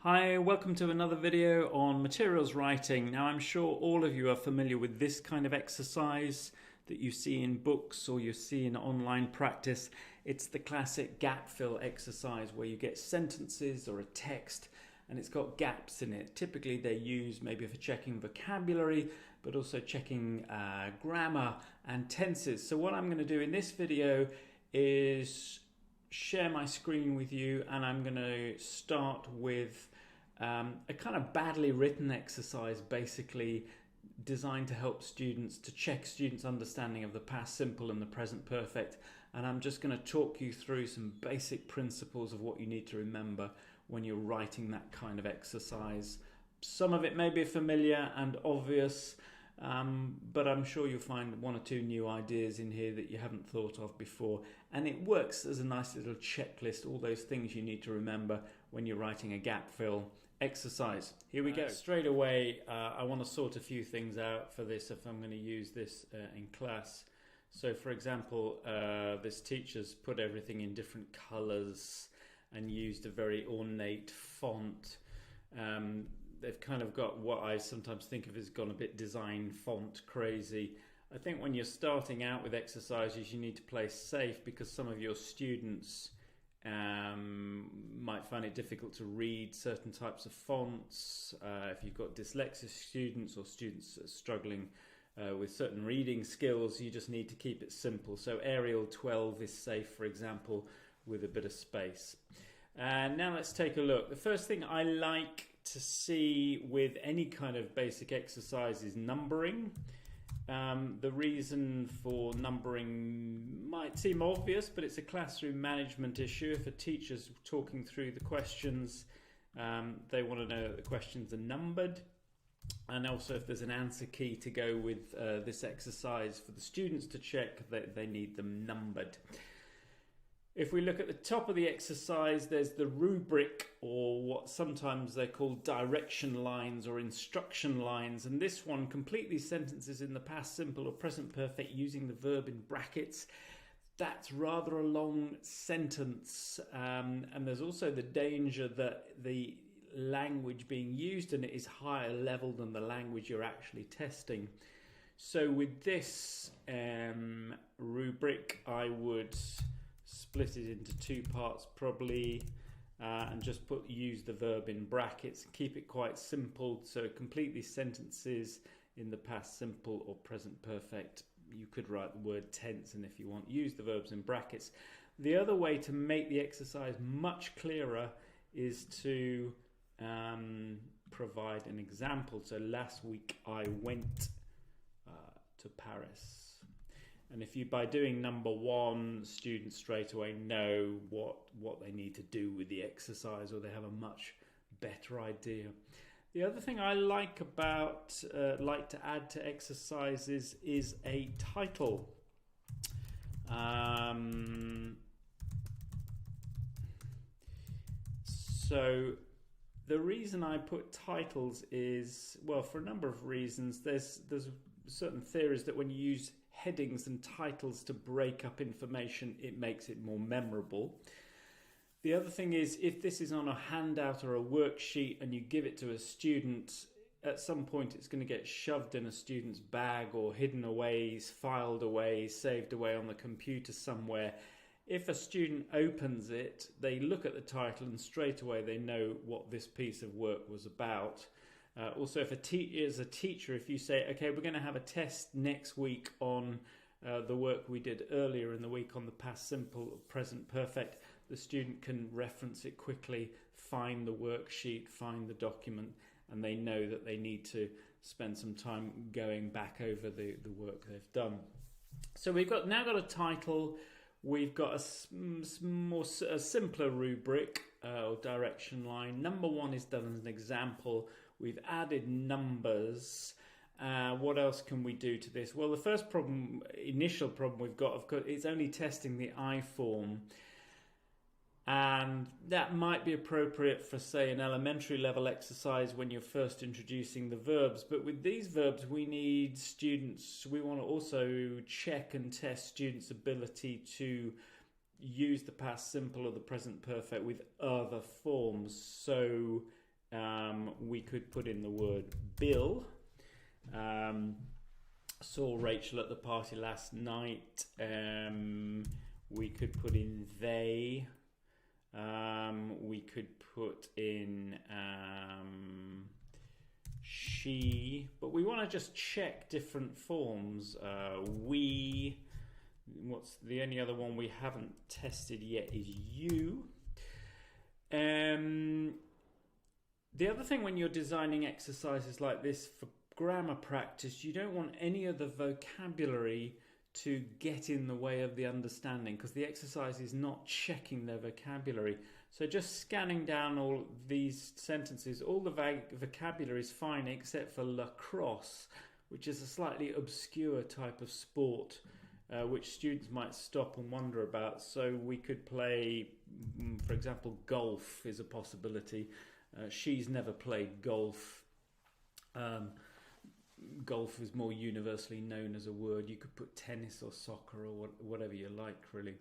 Hi, welcome to another video on materials writing. Now I'm sure all of you are familiar with this kind of exercise that you see in books or you see in online practice. It's the classic Gapfill exercise where you get sentences or a text and it's got gaps in it. Typically they're used maybe for checking vocabulary but also checking grammar and tenses. So what I'm going to do in this video is share my screen with you, and I'm going to start with a kind of badly written exercise, basically designed to help students, to check students' understanding of the past simple and the present perfect. And I'm just going to talk you through some basic principles of what you need to remember when you're writing that kind of exercise. Some of it may be familiar and obvious, but I'm sure you'll find one or two new ideas in here that you haven't thought of before. And it works as a nice little checklist, all those things you need to remember when you're writing a gap fill exercise. Here we go. Straight away, I want to sort a few things out for this if I'm going to use this in class. So for example, this teacher's put everything in different colors and used a very ornate font. They've kind of got what I sometimes think of as gone a bit design font crazy. I think when you're starting out with exercises, you need to play safe because some of your students might find it difficult to read certain types of fonts. If you've got dyslexic students or students that are struggling with certain reading skills, you just need to keep it simple. So Arial 12 is safe, for example, with a bit of space. Now let's take a look. The first thing I like to see with any kind of basic exercise is numbering. The reason for numbering might seem obvious, but it's a classroom management issue. If a teacher's talking through the questions, they want to know that the questions are numbered. And also if there's an answer key to go with this exercise for the students to check, that they need them numbered. If we look at the top of the exercise, there's the rubric, or what sometimes they're called direction lines or instruction lines. And this one completely sentences in the past simple or present perfect using the verb in brackets. That's rather a long sentence. And there's also the danger that the language being used in it is higher level than the language you're actually testing. So with this rubric, I would split it into two parts probably, and just use the verb in brackets and keep it quite simple. So complete these sentences in the past simple or present perfect. You could write the word tense, and if you want, use the verbs in brackets. The other way to make the exercise much clearer is to provide an example. So last week I went to Paris. And if you, by doing number one, students straight away know what they need to do with the exercise, or they have a much better idea. The other thing I like to add to exercises is a title. So the reason I put titles is, well, for a number of reasons. There's certain theories that when you use headings and titles to break up information, it makes it more memorable. The other thing is, if this is on a handout or a worksheet and you give it to a student, at some point it's going to get shoved in a student's bag or hidden away, filed away, saved away on the computer somewhere. If a student opens it, they look at the title and straight away they know what this piece of work was about. Also, if as a teacher, if you say, okay, we're going to have a test next week on the work we did earlier in the week on the past simple or present perfect, the student can reference it quickly, find the worksheet, find the document, and they know that they need to spend some time going back over the work they've done. So we've now got a title, we've got a simpler rubric or direction line. Number one is done as an example. We've added numbers. What else can we do to this? Well, the first initial problem we've got, of course, is only testing the I form. And that might be appropriate for, say, an elementary level exercise when you're first introducing the verbs. But with these verbs, we want to also check and test students' ability to use the past simple or the present perfect with other forms. So we could put in the word Bill. Saw Rachel at the party last night. We could put in they. We could put in she, but we want to just check different forms. We. What's the only other one we haven't tested yet is you. The other thing when you're designing exercises like this for grammar practice, you don't want any of the vocabulary to get in the way of the understanding, because the exercise is not checking their vocabulary. So just scanning down all these sentences, all the vocabulary is fine except for lacrosse, which is a slightly obscure type of sport, which students might stop and wonder about. So we could play, for example, golf is a possibility. She's never played golf. Golf is more universally known as a word. You could put tennis or soccer or whatever you like, really.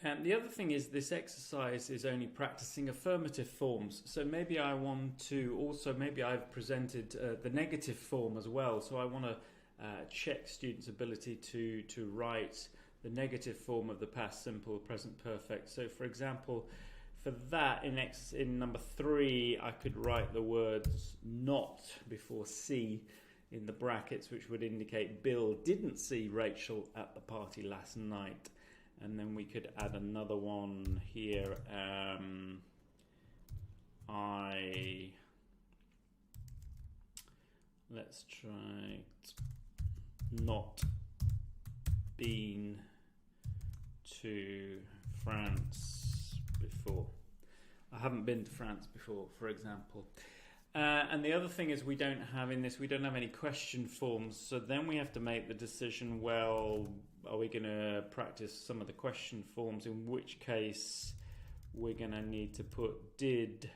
And the other thing is this exercise is only practicing affirmative forms. So maybe I want to also, maybe I've presented the negative form as well. So I want to check students' ability to write the negative form of the past simple, present perfect. So for example, for that in number 3, I could write the words not before see in the brackets, which would indicate Bill didn't see Rachel at the party last night. And then we could add another one here. Let's try not been to France before. I haven't been to France before, for example. And the other thing is we don't have any question forms. So then we have to make the decision, well, are we going to practice some of the question forms? In which case we're going to need to put did,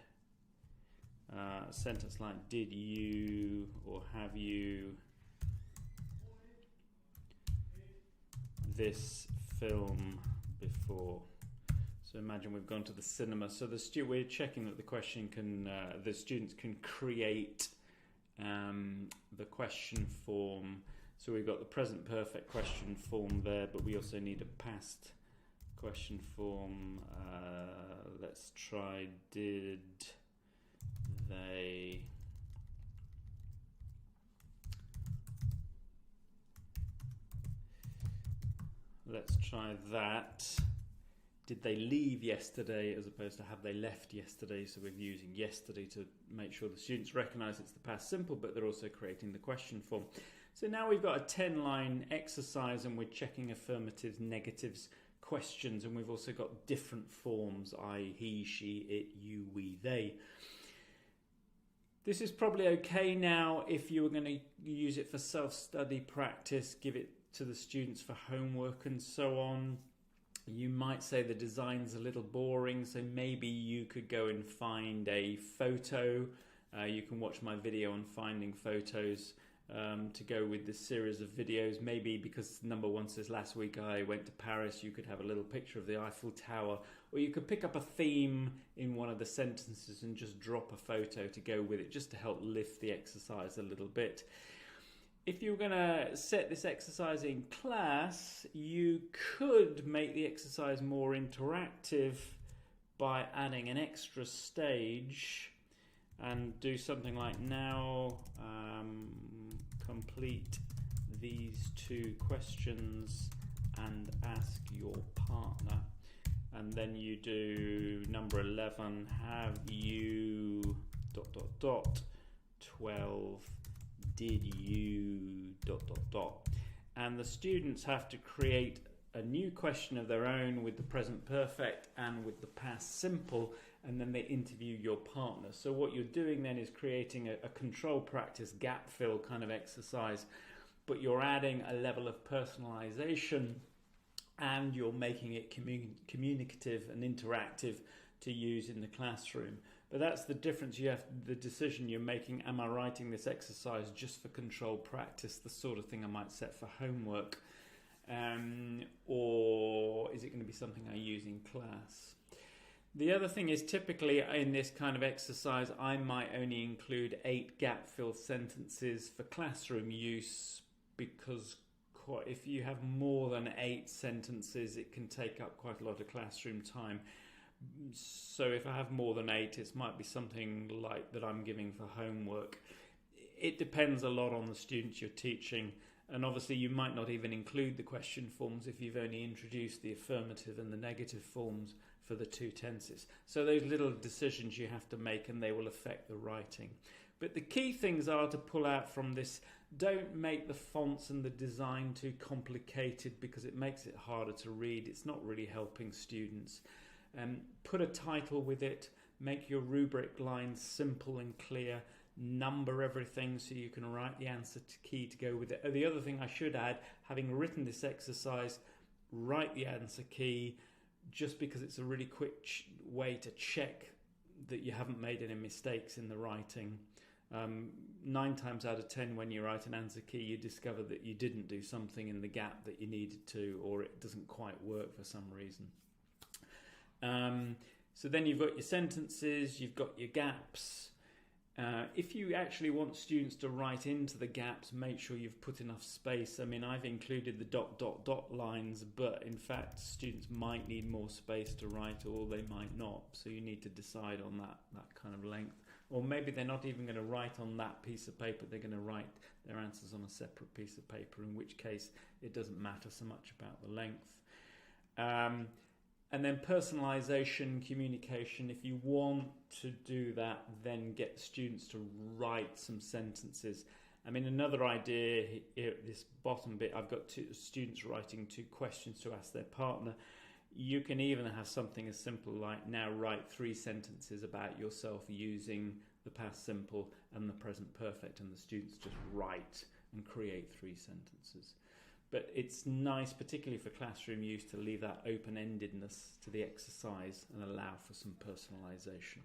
a sentence like did you or have you this film before. So imagine we've gone to the cinema. So we're checking that the students can create the question form. So we've got the present perfect question form there, but we also need a past question form. Let's try did they let's try that. Did they leave yesterday, as opposed to have they left yesterday? So we're using yesterday to make sure the students recognise it's the past simple, but they're also creating the question form. So now we've got a 10-line exercise and we're checking affirmatives, negatives, questions, and we've also got different forms, I, he, she, it, you, we, they. This is probably okay now if you were going to use it for self-study practice, give it to the students for homework and so on. You might say the design's a little boring, so maybe you could go and find a photo. You can watch my video on finding photos to go with this series of videos. Maybe because number 1 says last week I went to Paris, you could have a little picture of the Eiffel Tower, or you could pick up a theme in one of the sentences and just drop a photo to go with it, just to help lift the exercise a little bit. If you were going to set this exercise in class, you could make the exercise more interactive by adding an extra stage and do something like now complete these 2 questions and ask your partner. And then you do number 11, have you ... 12 did you ... and the students have to create a new question of their own with the present perfect and with the past simple, and then they interview your partner. So what you're doing then is creating a control practice, Gapfill kind of exercise, but you're adding a level of personalization and you're making it communicative and interactive to use in the classroom. But that's the difference. The decision you're making. Am I writing this exercise just for control practice, the sort of thing I might set for homework, or is it going to be something I use in class? The other thing is, typically in this kind of exercise, I might only include 8 gap-fill sentences for classroom use, because if you have more than 8 sentences, it can take up quite a lot of classroom time. So if I have more than 8, it might be something like that I'm giving for homework. It depends a lot on the students you're teaching, and obviously you might not even include the question forms if you've only introduced the affirmative and the negative forms for the 2 tenses. So those little decisions you have to make, and they will affect the writing. But the key things are to pull out from this: don't make the fonts and the design too complicated, because it makes it harder to read. It's not really helping students. Put a title with it, make your rubric lines simple and clear, number everything so you can write the answer key to go with it. The other thing I should add, having written this exercise, write the answer key, just because it's a really quick way to check that you haven't made any mistakes in the writing. 9 times out of 10 when you write an answer key, you discover that you didn't do something in the gap that you needed to, or it doesn't quite work for some reason. So then you've got your sentences, you've got your gaps. If you actually want students to write into the gaps, make sure you've put enough space. I mean, I've included the ... lines, but in fact students might need more space to write, or they might not. So you need to decide on that kind of length. Or maybe they're not even going to write on that piece of paper, they're going to write their answers on a separate piece of paper, in which case it doesn't matter so much about the length. And then personalization, communication. If you want to do that, then get students to write some sentences. I mean, another idea here, this bottom bit, I've got 2 students writing 2 questions to ask their partner. You can even have something as simple like, now write 3 sentences about yourself using the past simple and the present perfect, and the students just write and create 3 sentences. But it's nice, particularly for classroom use, to leave that open-endedness to the exercise and allow for some personalisation.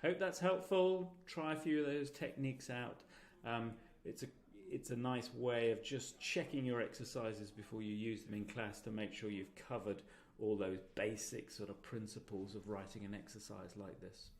Hope that's helpful. Try a few of those techniques out. It's a nice way of just checking your exercises before you use them in class, to make sure you've covered all those basic sort of principles of writing an exercise like this.